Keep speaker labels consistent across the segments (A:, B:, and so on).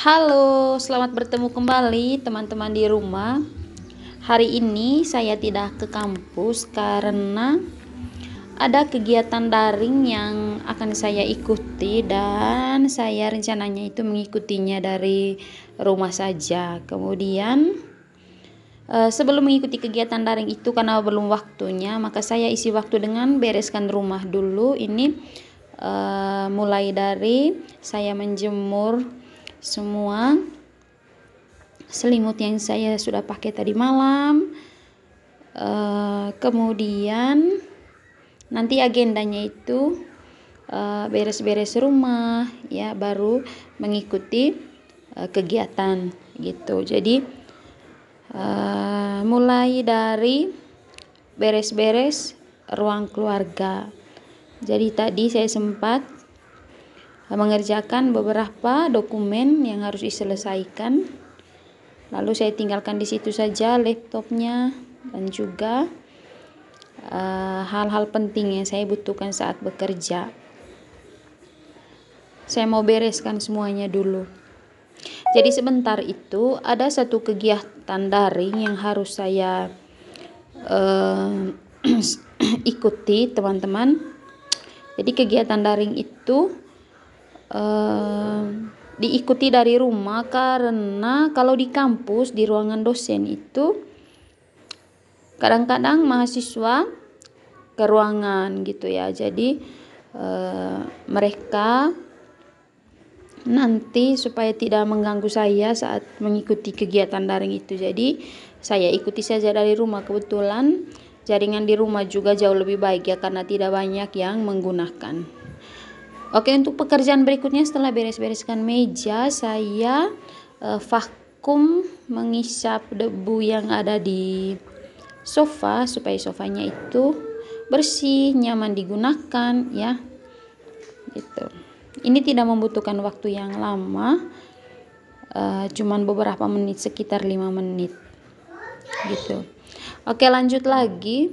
A: Halo, selamat bertemu kembali teman-teman di rumah. Hari ini saya tidak ke kampus karena ada kegiatan daring yang akan saya ikuti dan saya rencananya itu mengikutinya dari rumah saja. Kemudian sebelum mengikuti kegiatan daring itu karena belum waktunya, maka saya isi waktu dengan bereskan rumah dulu. Ini mulai dari saya menjemur semua selimut yang saya sudah pakai tadi malam. Kemudian nanti agendanya itu beres-beres rumah ya, baru mengikuti kegiatan gitu. Jadi mulai dari beres-beres ruang keluarga. Jadi tadi saya sempat mengerjakan beberapa dokumen yang harus diselesaikan. Lalu saya tinggalkan di situ saja laptopnya dan juga hal-hal penting yang saya butuhkan saat bekerja. Saya mau bereskan semuanya dulu. Jadi sebentar itu ada satu kegiatan daring yang harus saya ikuti, teman-teman. Jadi kegiatan daring itu diikuti dari rumah karena kalau di kampus di ruangan dosen itu kadang-kadang mahasiswa ke ruangan gitu ya. Jadi mereka nanti supaya tidak mengganggu saya saat mengikuti kegiatan daring itu, jadi saya ikuti saja dari rumah. Kebetulan jaringan di rumah juga jauh lebih baik ya, karena tidak banyak yang menggunakan. Oke, untuk pekerjaan berikutnya setelah beres-bereskan meja, saya vakum mengisap debu yang ada di sofa supaya sofanya itu bersih, nyaman digunakan ya. Gitu. Ini tidak membutuhkan waktu yang lama, cuman beberapa menit, sekitar 5 menit gitu. Oke, lanjut lagi.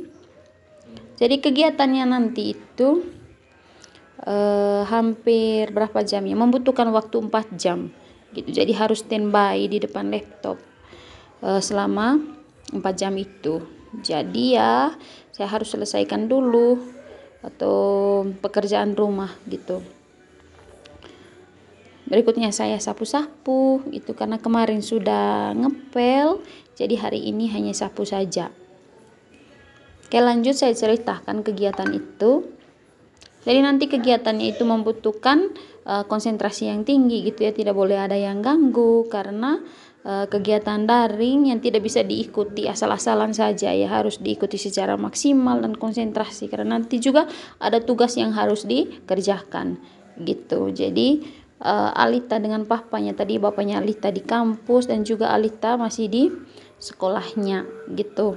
A: Jadi kegiatannya nanti itu hampir berapa jam ya, membutuhkan waktu 4 jam gitu. Jadi harus standby di depan laptop selama 4 jam itu. Jadi ya saya harus selesaikan dulu atau pekerjaan rumah gitu. Berikutnya saya sapu-sapu itu karena kemarin sudah ngepel, jadi hari ini hanya sapu saja. Oke, lanjut saya ceritakan kegiatan itu. Jadi nanti kegiatannya itu membutuhkan konsentrasi yang tinggi gitu ya, tidak boleh ada yang ganggu karena kegiatan daring yang tidak bisa diikuti asal-asalan saja ya, harus diikuti secara maksimal dan konsentrasi karena nanti juga ada tugas yang harus dikerjakan gitu. Jadi Alita dengan papanya tadi, bapaknya Alita di kampus dan juga Alita masih di sekolahnya gitu.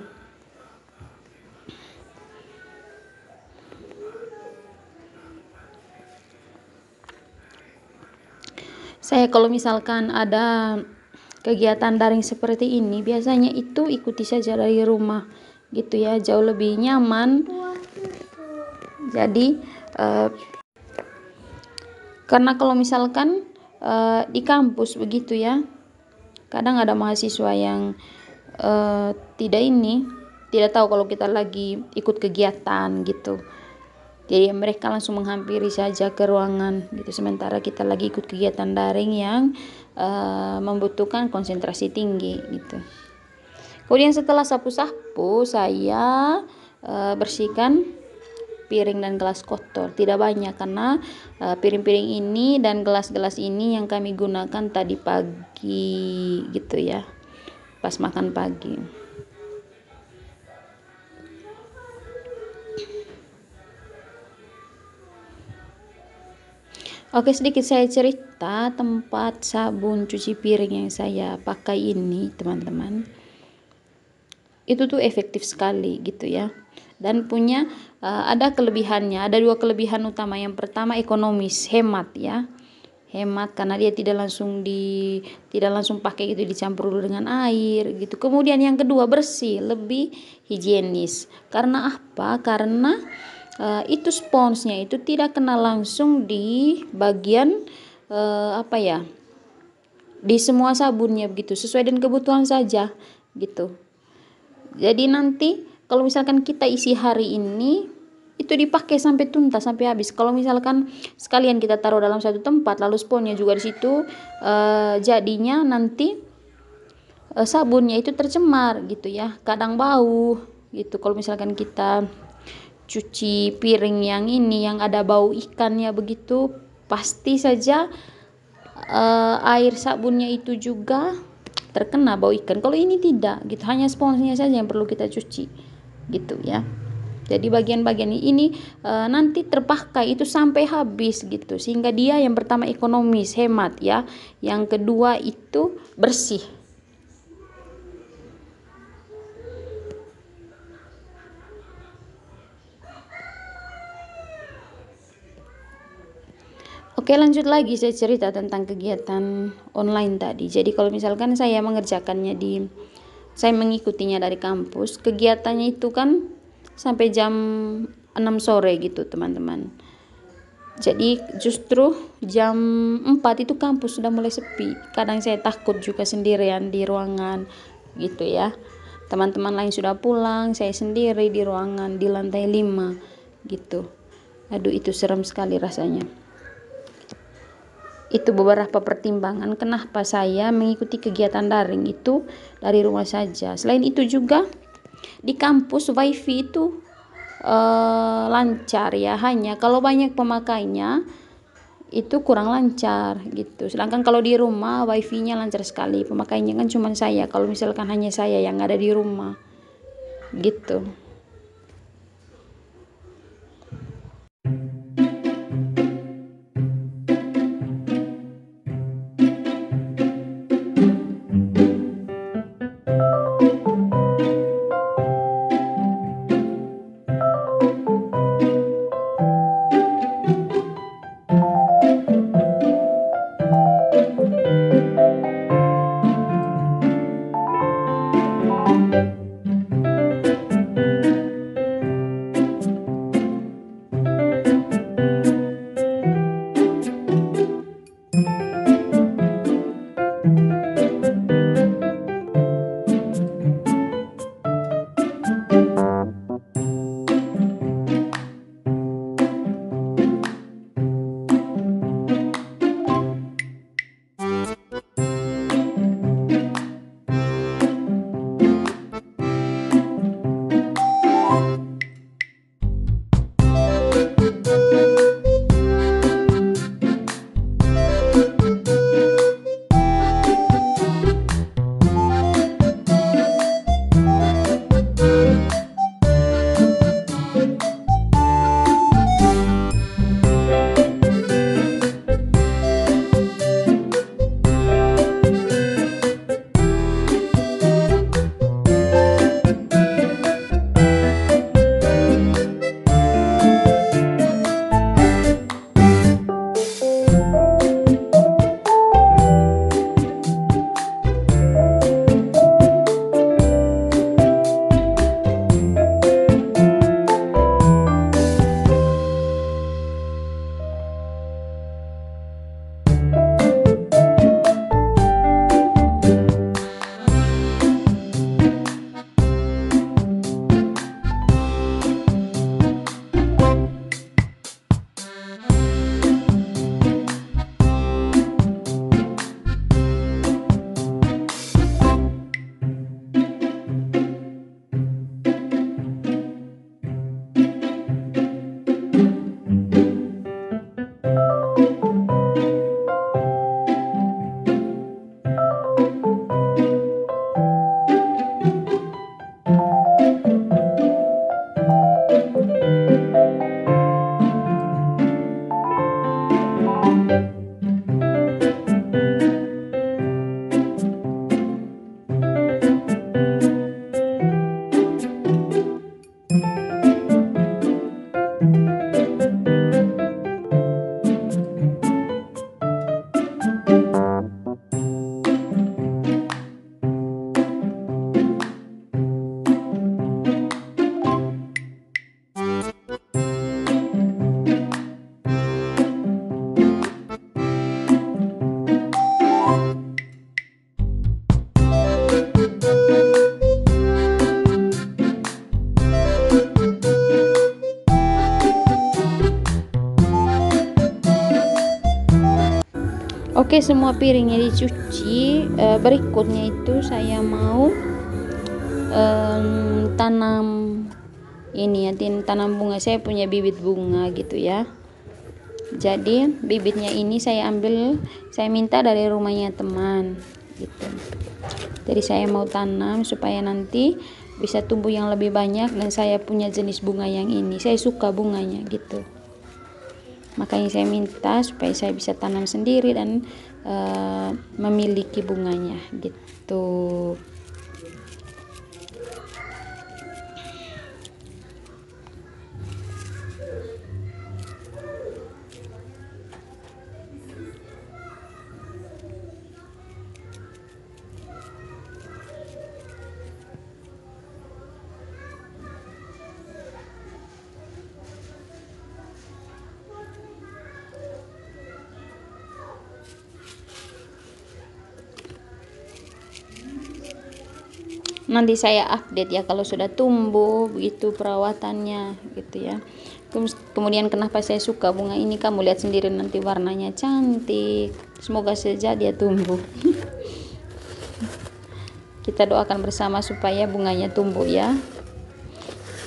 A: Saya kalau misalkan ada kegiatan daring seperti ini, biasanya itu ikuti saja dari rumah gitu ya, jauh lebih nyaman. Jadi karena kalau misalkan di kampus begitu ya, kadang ada mahasiswa yang tidak tahu kalau kita lagi ikut kegiatan gitu. Jadi mereka langsung menghampiri saja ke ruangan gitu, sementara kita lagi ikut kegiatan daring yang membutuhkan konsentrasi tinggi gitu. Kemudian setelah sapu-sapu, saya bersihkan piring dan gelas kotor. Tidak banyak karena piring-piring ini dan gelas-gelas ini yang kami gunakan tadi pagi gitu ya, pas makan pagi. Oke, sedikit saya cerita tempat sabun cuci piring yang saya pakai ini, teman-teman. Itu tuh efektif sekali gitu ya. Dan punya ada kelebihannya, ada 2 kelebihan utama. Yang pertama ekonomis, hemat ya. Hemat karena dia tidak langsung pakai gitu, dicampur dulu dengan air gitu. Kemudian yang kedua bersih, lebih higienis. Karena apa? Karena itu sponsnya itu tidak kena langsung di bagian di semua sabunnya begitu, sesuai dengan kebutuhan saja gitu. Jadi nanti kalau misalkan kita isi hari ini itu dipakai sampai tuntas, sampai habis. Kalau misalkan sekalian kita taruh dalam satu tempat lalu sponnya juga di situ, jadinya nanti sabunnya itu tercemar gitu ya, kadang bau gitu. Kalau misalkan kita cuci piring yang ini yang ada bau ikannya begitu, pasti saja air sabunnya itu juga terkena bau ikan. Kalau ini tidak gitu, hanya sponsnya saja yang perlu kita cuci gitu ya. Jadi bagian-bagian ini nanti terpakai itu sampai habis gitu, sehingga dia yang pertama ekonomis, hemat ya, yang kedua itu bersih. Oke, lanjut lagi saya cerita tentang kegiatan online tadi. Jadi kalau misalkan saya mengerjakannya saya mengikutinya dari kampus, kegiatannya itu kan sampai jam 6 sore gitu teman-teman. Jadi justru jam 4 itu kampus sudah mulai sepi. Kadang saya takut juga sendirian di ruangan gitu ya. Teman-teman lain sudah pulang, saya sendiri di ruangan di lantai 5 gitu. Aduh, itu serem sekali rasanya. Itu beberapa pertimbangan kenapa saya mengikuti kegiatan daring itu dari rumah saja. Selain itu juga di kampus wifi itu lancar ya, hanya kalau banyak pemakainya itu kurang lancar gitu. Sedangkan kalau di rumah wifi-nya lancar sekali, pemakainya kan cuma saya. Kalau misalkan hanya saya yang ada di rumah gitu. Oke, semua piringnya dicuci. Berikutnya itu saya mau tanam ini ya, tanam bunga. Saya punya bibit bunga gitu ya. Jadi bibitnya ini saya ambil, saya minta dari rumahnya teman gitu. Jadi saya mau tanam supaya nanti bisa tumbuh yang lebih banyak, dan saya punya jenis bunga yang ini. Saya suka bunganya gitu. Makanya saya minta supaya saya bisa tanam sendiri dan memiliki bunganya gitu. Nanti saya update ya kalau sudah tumbuh begitu perawatannya gitu ya. Kemudian kenapa saya suka bunga ini, kamu lihat sendiri nanti warnanya cantik. Semoga saja dia tumbuh. Kita doakan bersama supaya bunganya tumbuh ya.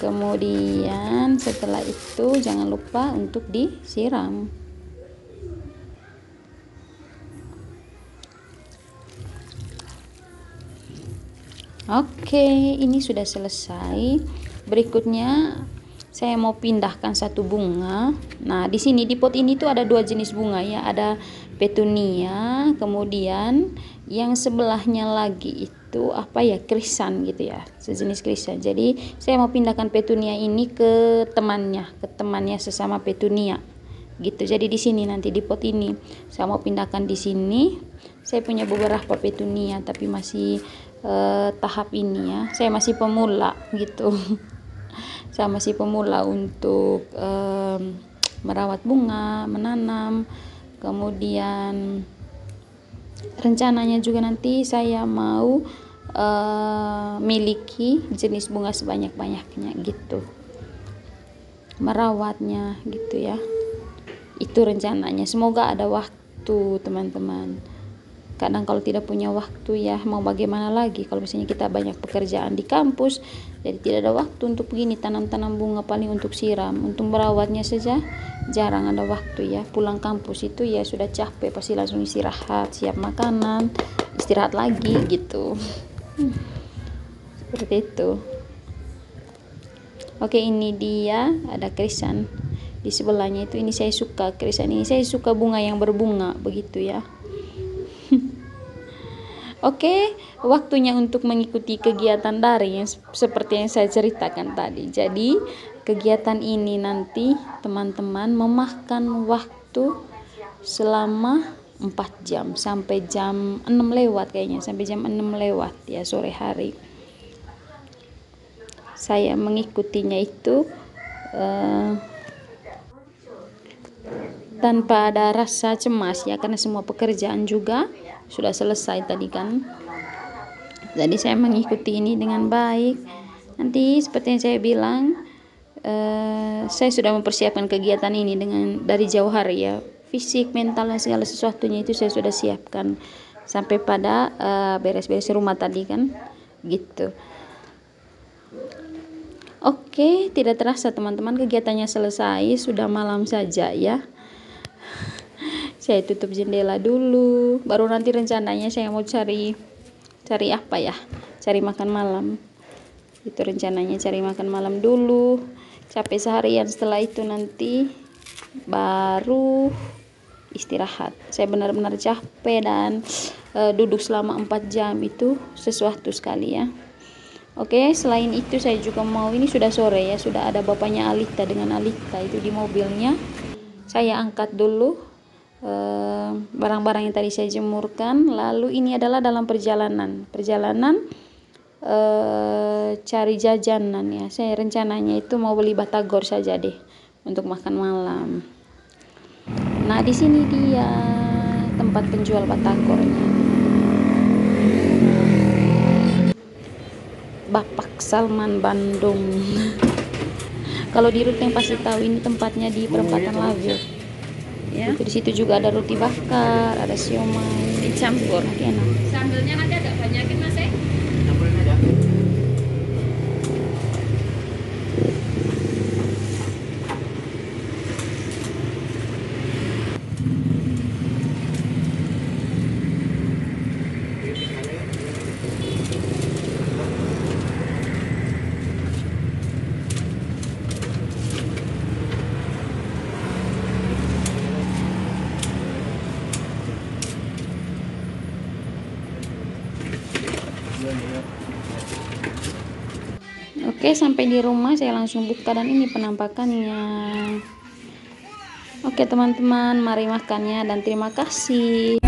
A: Kemudian setelah itu jangan lupa untuk disiram. Oke, ini sudah selesai. Berikutnya saya mau pindahkan satu bunga. Nah, di sini di pot ini tuh ada dua jenis bunga ya, ada petunia, kemudian yang sebelahnya lagi itu apa ya, krisan gitu ya, sejenis krisan. Jadi saya mau pindahkan petunia ini ke temannya sesama petunia gitu. Jadi di sini nanti di pot ini saya mau pindahkan di sini. Saya punya beberapa petunia tapi masih tahap ini ya, saya masih pemula gitu. Saya masih pemula untuk merawat bunga, menanam. Kemudian rencananya juga nanti saya mau miliki jenis bunga sebanyak-banyaknya gitu, merawatnya gitu ya. Itu rencananya, semoga ada waktu teman-teman. Kadang kalau tidak punya waktu ya mau bagaimana lagi, kalau misalnya kita banyak pekerjaan di kampus, jadi tidak ada waktu untuk begini tanam-tanam bunga, paling untuk siram, untuk merawatnya saja jarang ada waktu ya. Pulang kampus itu ya sudah capek, pasti langsung istirahat, siap makanan, istirahat lagi gitu. Seperti itu. Oke, ini dia ada krisan di sebelahnya itu. Ini saya suka krisan ini, saya suka bunga yang berbunga begitu ya. Oke, waktunya untuk mengikuti kegiatan daring yang seperti yang saya ceritakan tadi. Jadi, kegiatan ini nanti teman-teman memakan waktu selama 4 jam sampai jam 6 lewat kayaknya, sampai jam 6 lewat ya sore hari. Saya mengikutinya itu tanpa ada rasa cemas ya, karena semua pekerjaan juga sudah selesai tadi kan. Jadi saya mengikuti ini dengan baik. Nanti seperti yang saya bilang, saya sudah mempersiapkan kegiatan ini dari jauh hari ya. Fisik, mental, dan segala sesuatunya itu saya sudah siapkan sampai pada beres-beres rumah tadi kan gitu. Oke, tidak terasa teman-teman kegiatannya selesai, sudah malam saja ya. Saya tutup jendela dulu, baru nanti rencananya saya mau cari apa ya, cari makan malam. Itu rencananya, cari makan malam dulu, capek seharian, setelah itu nanti baru istirahat. Saya benar-benar capek dan duduk selama 4 jam itu sesuatu sekali ya. Oke, selain itu saya juga mau, ini sudah sore ya, sudah ada bapaknya Alita dengan Alita itu di mobilnya. Saya angkat dulu barang-barang yang tadi saya jemurkan. Lalu ini adalah dalam perjalanan cari jajanan ya. Saya rencananya itu mau beli batagor saja deh untuk makan malam. Nah, di sini dia tempat penjual batagornya, Bapak Salman Bandung. Kalau di Ruteng pasti tahu, ini tempatnya di perempatan Lavio
B: ya.
A: Di situ juga ada roti bakar, ada siomay.
B: Dicampur.
A: Enak.
B: Sambelnya nanti agak banyakin Mas ya.
A: Oke, sampai di rumah saya langsung buka dan ini penampakannya. Oke teman-teman, mari makannya dan terima kasih.